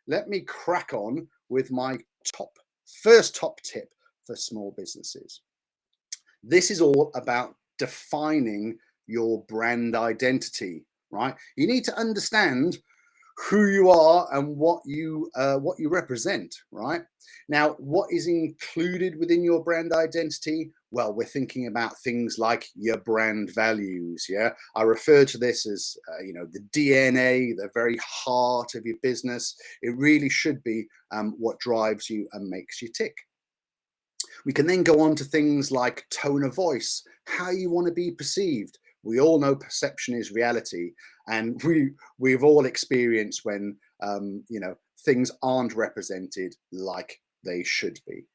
let me crack on with my first top tip for small businesses. This is all about defining your brand identity, right? You need to understand who you are and what you represent, right? Now, what is included within your brand identity? Well, we're thinking about things like your brand values. Yeah, I refer to this as the DNA, the very heart of your business. It really should be what drives you and makes you tick. We can then go on to things like tone of voice, how you want to be perceived. We all know perception is reality, and we've all experienced when things aren't represented like they should be.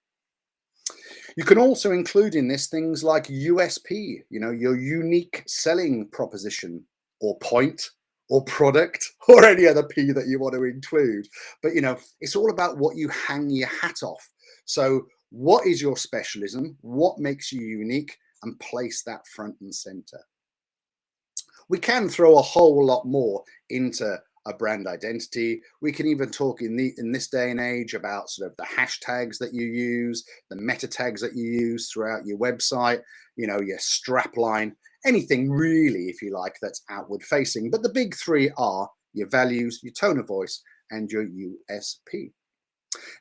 You can also include in this things like USP, your unique selling proposition or point or product or any other P that you want to include. But it's all about what you hang your hat off. So what is your specialism? What makes you unique? And place that front and center. We can throw a whole lot more into a brand identity. We can even talk in this day and age about sort of the hashtags that you use, the meta tags that you use throughout your website, your strap line, anything really, if you like, that's outward facing. But the big three are your values, your tone of voice, and your USP.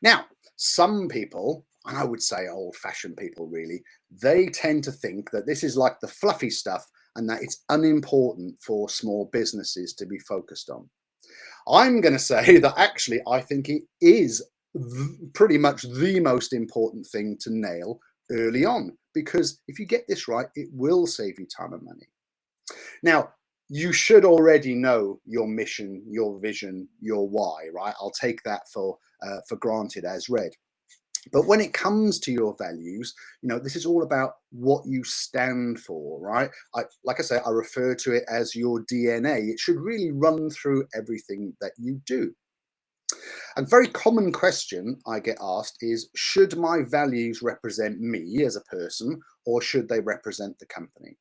Now, some people, and I would say old-fashioned people really, they tend to think that this is like the fluffy stuff and that it's unimportant for small businesses to be focused on. I'm going to say that actually I think it is pretty much the most important thing to nail early on, because if you get this right, it will save you time and money. Now, you should already know your mission, your vision, your why, right? I'll take that for granted as read. But when it comes to your values, this is all about what you stand for, right? Like I say, I refer to it as your DNA. It should really run through everything that you do. A very common question I get asked is, should my values represent me as a person, or should they represent the company?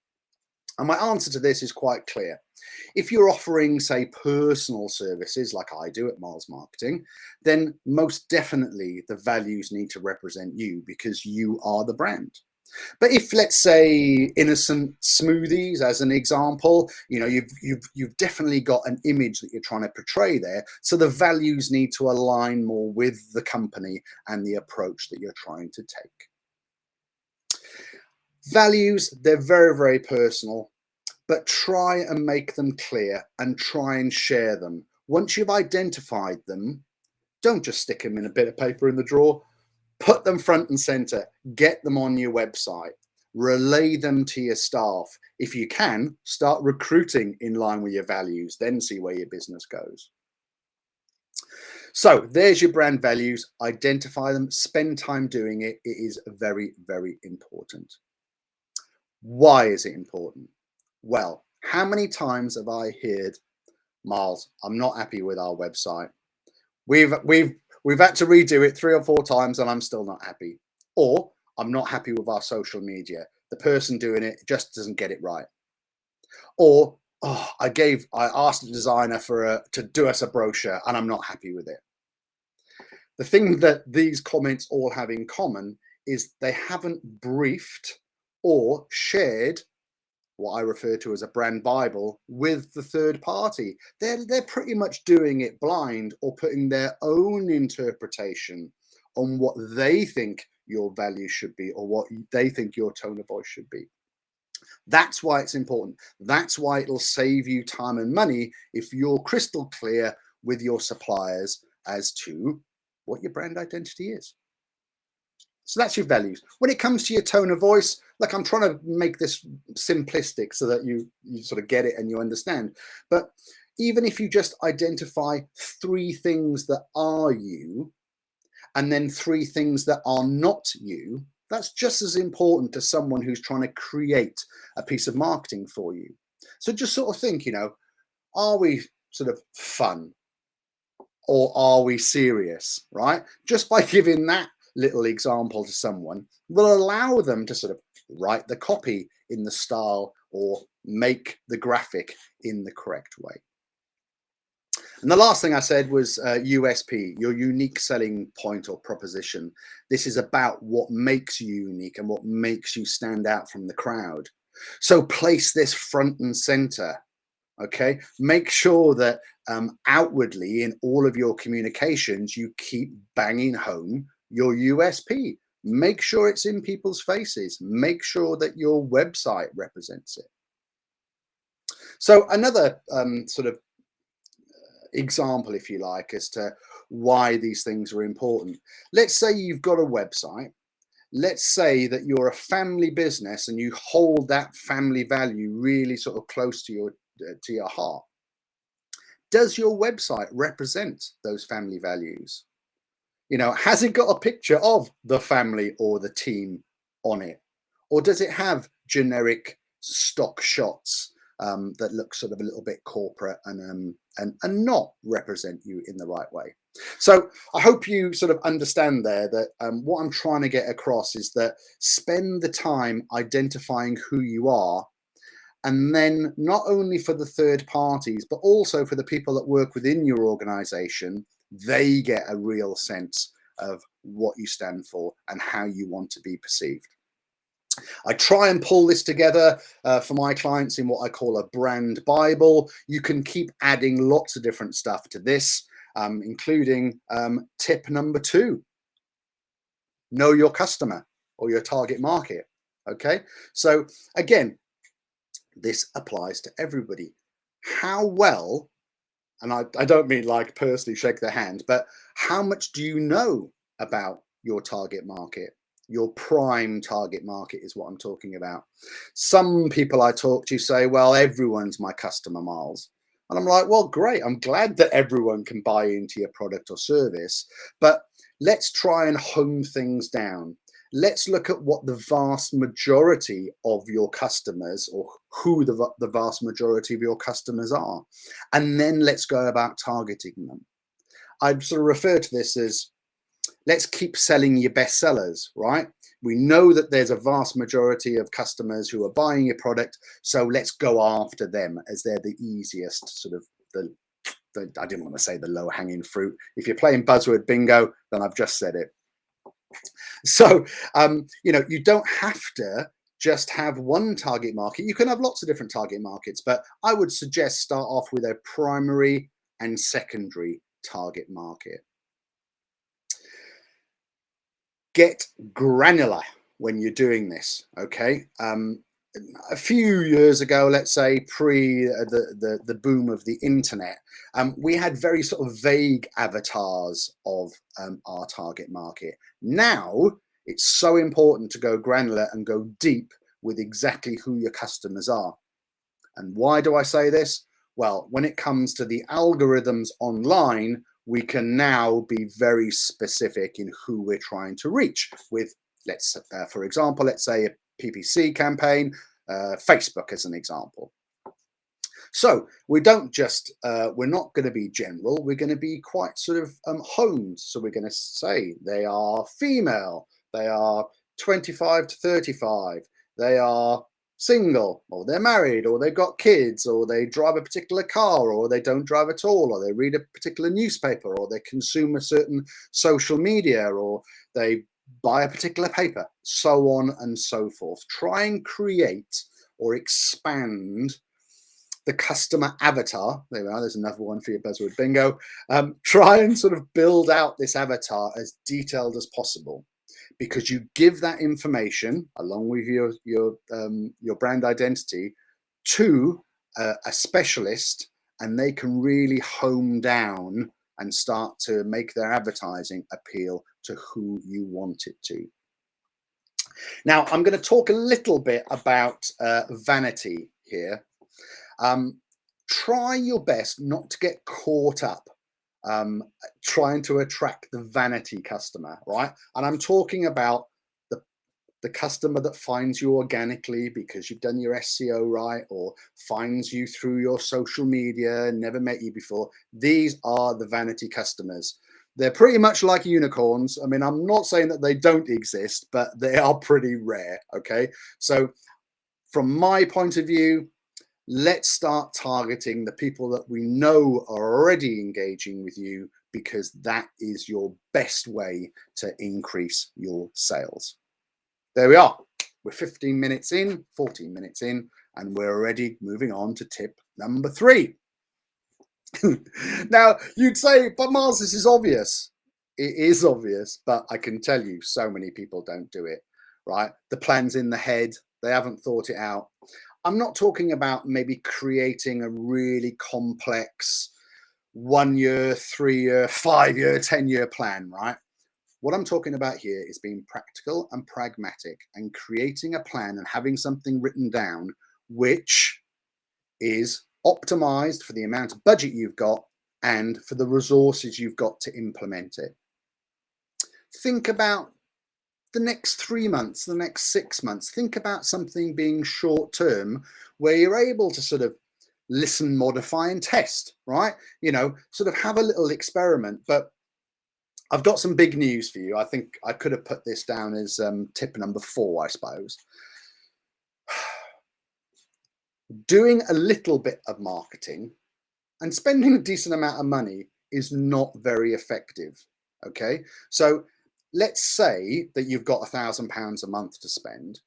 And my answer to this is quite clear. If you're offering, say, personal services like I do at Miles Marketing, then most definitely the values need to represent you because you are the brand. But if, let's say, innocent smoothies as an example, you've definitely got an image that you're trying to portray there. So the values need to align more with the company and the approach that you're trying to take. Values, they're very, very personal, but try and make them clear and try and share them. Once you've identified them, don't just stick them in a bit of paper in the drawer. Put them front and center. Get them on your website. Relay them to your staff. If you can, start recruiting in line with your values, then see where your business goes. So there's your brand values. Identify them, spend time doing it. It is very, very important. Why is it important? Well, how many times have I heard, Miles, I'm not happy with our website. We've had to redo it 3 or 4 times and I'm still not happy. Or I'm not happy with our social media. The person doing it just doesn't get it right. Or I asked the designer to do us a brochure and I'm not happy with it. The thing that these comments all have in common is they haven't briefed or shared what I refer to as a brand Bible with the third party. They're pretty much doing it blind or putting their own interpretation on what they think your value should be or what they think your tone of voice should be. That's why it's important. That's why it'll save you time and money if you're crystal clear with your suppliers as to what your brand identity is. So that's your values. When it comes to your tone of voice, like I'm trying to make this simplistic so that you sort of get it and you understand. But even if you just identify 3 things that are you and then 3 things that are not you, that's just as important to someone who's trying to create a piece of marketing for you. So just sort of think, are we sort of fun or are we serious, right? Just by giving that little example to someone will allow them to sort of write the copy in the style or make the graphic in the correct way. And the last thing I said was USP, your unique selling point or proposition. This is about what makes you unique and what makes you stand out from the crowd. So place this front and center. Okay, make sure that outwardly in all of your communications, you keep banging home your USP. Make sure it's in people's faces. Make sure that your website represents it. So another sort of example, if you like, as to why these things are important. Let's say you've got a website. Let's say that you're a family business and you hold that family value really sort of close to your heart. Does your website represent those family values? You know, has it got a picture of the family or the team on it? Or does it have generic stock shots that look sort of a little bit corporate and not represent you in the right way? So I hope you sort of understand there that what I'm trying to get across is that spend the time identifying who you are, and then not only for the third parties, but also for the people that work within your organization, they get a real sense of what you stand for and how you want to be perceived. I try and pull this together for my clients in what I call a brand Bible. You can keep adding lots of different stuff to this, including tip number 2, know your customer or your target market. Okay, so again, this applies to everybody. How well, and I don't mean like personally shake their hand, but how much do you know about your target market? Your prime target market is what I'm talking about. Some people I talk to say, well, everyone's my customer, Miles. And I'm like, well, great. I'm glad that everyone can buy into your product or service, but let's try and hone things down. Let's look at what the vast majority of your customers, or who the vast majority of your customers are. And then let's go about targeting them. I'd sort of refer to this as, let's keep selling your best sellers, right? We know that there's a vast majority of customers who are buying your product, so let's go after them as they're the easiest sort of I didn't want to say the low hanging fruit. If you're playing buzzword bingo, then I've just said it. So, you know, you don't have to just have one target market. You can have lots of different target markets, but I would suggest start off with a primary and secondary target market. Get granular when you're doing this, okay? A few years ago, let's say pre the boom of the internet, we had very sort of vague avatars of our target market. Now it's so important to go granular and go deep with exactly who your customers are. And why do I say this? Well, when it comes to the algorithms online, we can now be very specific in who we're trying to reach with, for example, let's say a PPC campaign, Facebook as an example. So we don't just, we're not going to be general, we're going to be quite sort of honed. So we're going to say they are female, they are 25 to 35, they are single, or they're married, or they've got kids, or they drive a particular car, or they don't drive at all, or they read a particular newspaper, or they consume a certain social media, or they buy a particular paper, so on and so forth. Try and create or expand the customer avatar. There we are, there's another one for your buzzword bingo. Try and sort of build out this avatar as detailed as possible, because you give that information along with your brand identity to a specialist, and they can really hone down and start to make their advertising appeal to who you want it to. Now, I'm going to talk a little bit about vanity here. Try your best not to get caught up trying to attract the vanity customer, right? And I'm talking about the customer that finds you organically because you've done your SEO right, or finds you through your social media, never met you before. These are the vanity customers. They're pretty much like unicorns. I mean, I'm not saying that they don't exist, but they are pretty rare, okay? So from my point of view, let's start targeting the people that we know are already engaging with you, because that is your best way to increase your sales. There we are. We're 15 minutes in, 14 minutes in, and we're already moving on to tip number 3. Now, you'd say, but Miles, this is obvious. It is obvious, but I can tell you so many people don't do it, right? The plan's in the head. They haven't thought it out. I'm not talking about maybe creating a really complex 1 year, 3 year, 5 year, 10-year plan, right? What I'm talking about here is being practical and pragmatic and creating a plan and having something written down which is optimized for the amount of budget you've got and for the resources you've got to implement it. Think about the next 3 months, the next 6 months. Think about something being short term where you're able to sort of listen, modify and test, right? You know, sort of have a little experiment. But I've got some big news for you. I think I could have put this down as tip number 4, I suppose. Doing a little bit of marketing and spending a decent amount of money is not very effective. Okay, so let's say that you've got £1,000 a month to spend.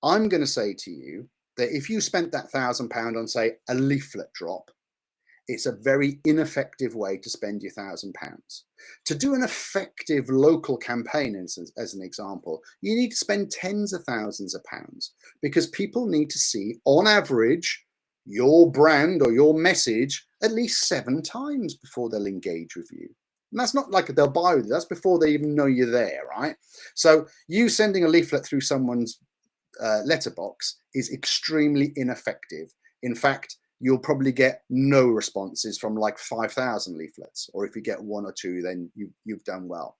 I'm going to say to you that if you spent that £1,000 on, say, a leaflet drop, it's a very ineffective way to spend your £1,000. To do an effective local campaign, as an example, you need to spend tens of thousands of pounds, because people need to see, on average, your brand or your message at least 7 times before they'll engage with you. And that's not like they'll buy with you, that's before they even know you're there, right? So you sending a leaflet through someone's letterbox is extremely ineffective. In fact, you'll probably get no responses from like 5,000 leaflets, or if you get 1 or 2, then you've done well.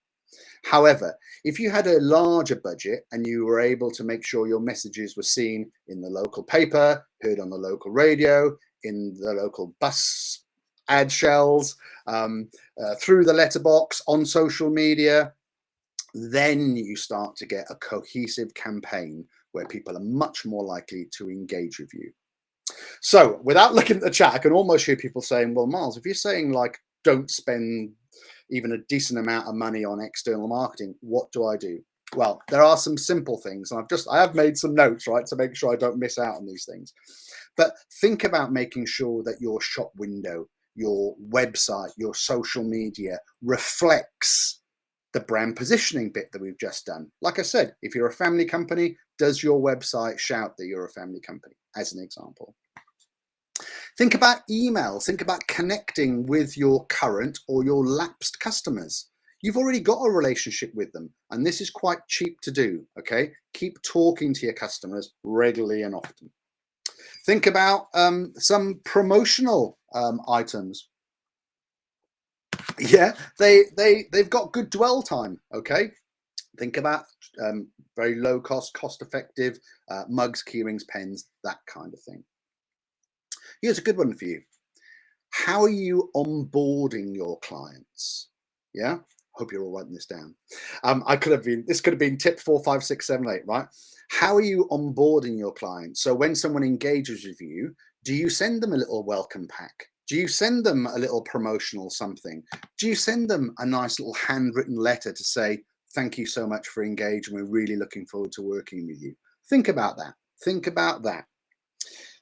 However, if you had a larger budget and you were able to make sure your messages were seen in the local paper, heard on the local radio, in the local bus ad shells, through the letterbox, on social media, then you start to get a cohesive campaign where people are much more likely to engage with you. So without looking at the chat, I can almost hear people saying, well, Miles, if you're saying like, don't spend even a decent amount of money on external marketing, what do I do? Well, there are some simple things. And I have made some notes, right, to make sure I don't miss out on these things. But think about making sure that your shop window, your website, your social media reflects the brand positioning bit that we've just done. Like I said, if you're a family company, does your website shout that you're a family company, as an example? Think about emails. Think about connecting with your current or your lapsed customers. You've already got a relationship with them, and this is quite cheap to do, okay? Keep talking to your customers regularly and often. Think about some promotional items. Yeah, they've got good dwell time, okay? Think about very low cost, cost-effective mugs, keyrings, pens, that kind of thing. Here's a good one for you. How are you onboarding your clients? Yeah, hope you're all writing this down. This could have been tip 4, 5, 6, 7, 8, right? How are you onboarding your clients? So when someone engages with you, do you send them a little welcome pack? Do you send them a little promotional something? Do you send them a nice little handwritten letter to say, thank you so much for engaging, we're really looking forward to working with you? Think about that. Think about that.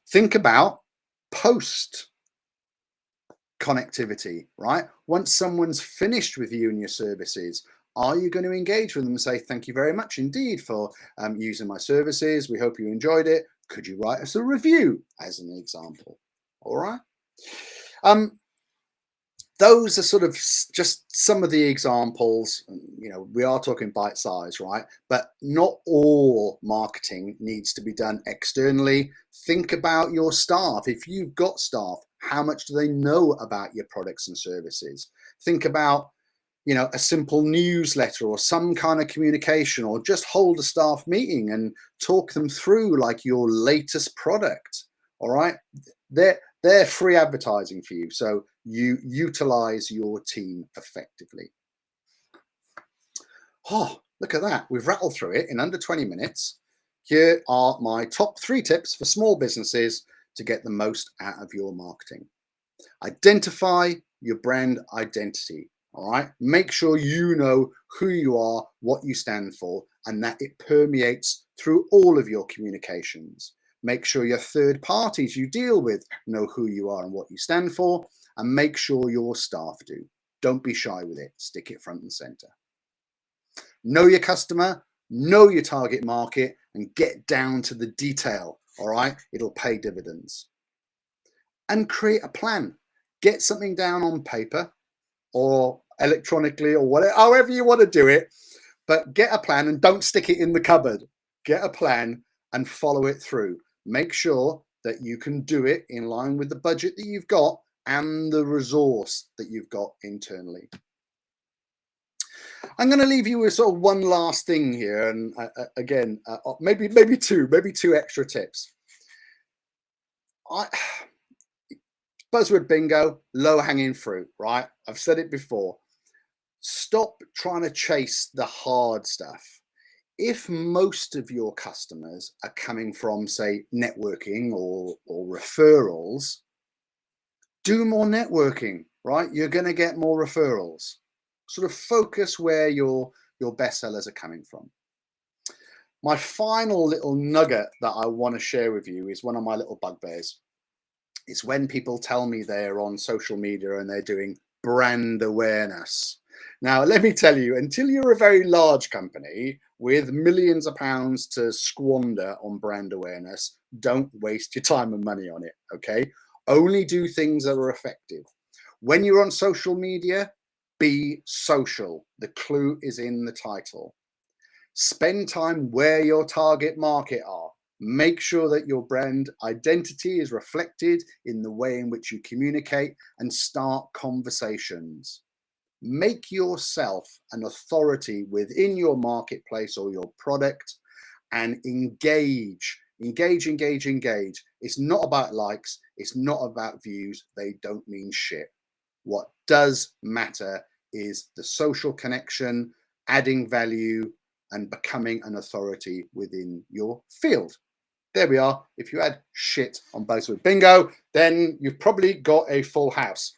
Think about post connectivity, right? Once someone's finished with you and your services, are you going to engage with them and say, thank you very much indeed for using my services. We hope you enjoyed it. Could you write us a review, as an example? All right. Those are sort of just some of the examples. You know, we are talking bite size, right? But not all marketing needs to be done externally. Think about your staff. If you've got staff, how much do they know about your products and services? Think about, you know, a simple newsletter or some kind of communication, or just hold a staff meeting and talk them through like your latest product. All right. They're free advertising for you. So you utilize your team effectively. Oh, look at that. We've rattled through it in under 20 minutes. Here are my top 3 tips for small businesses to get the most out of your marketing. Identify your brand identity. All right. Make sure you know who you are, what you stand for, and that it permeates through all of your communications. Make sure your third parties you deal with know who you are and what you stand for, and make sure your staff do. Don't be shy with it. Stick it front and center. Know your customer, know your target market, and get down to the detail. All right. It'll pay dividends. And create a plan. Get something down on paper or electronically or whatever, however you want to do it, but get a plan and don't stick it in the cupboard. Get a plan and follow it through. Make sure that you can do it in line with the budget that you've got and the resource that you've got internally. I'm going to leave you with sort of one last thing here, and again, maybe two extra tips. Buzzword bingo, low hanging fruit, right? I've said it before. Stop trying to chase the hard stuff. If most of your customers are coming from, say, networking or referrals, do more networking, right? You're going to get more referrals. Sort of focus where your best sellers are coming from. My final little nugget that I want to share with you is one of my little bugbears. It's when people tell me they're on social media and they're doing brand awareness. Now, let me tell you, until you're a very large company with millions of pounds to squander on brand awareness, don't waste your time and money on it, okay? Only do things that are effective. When you're on social media, be social. The clue is in the title. Spend time where your target market are. Make sure that your brand identity is reflected in the way in which you communicate and start conversations. Make yourself an authority within your marketplace or your product and engage. It's not about likes. It's not about views. They don't mean shit. What does matter is the social connection, adding value, and becoming an authority within your field. There we are. If you had shit on Buzzword Bingo, then you've probably got a full house.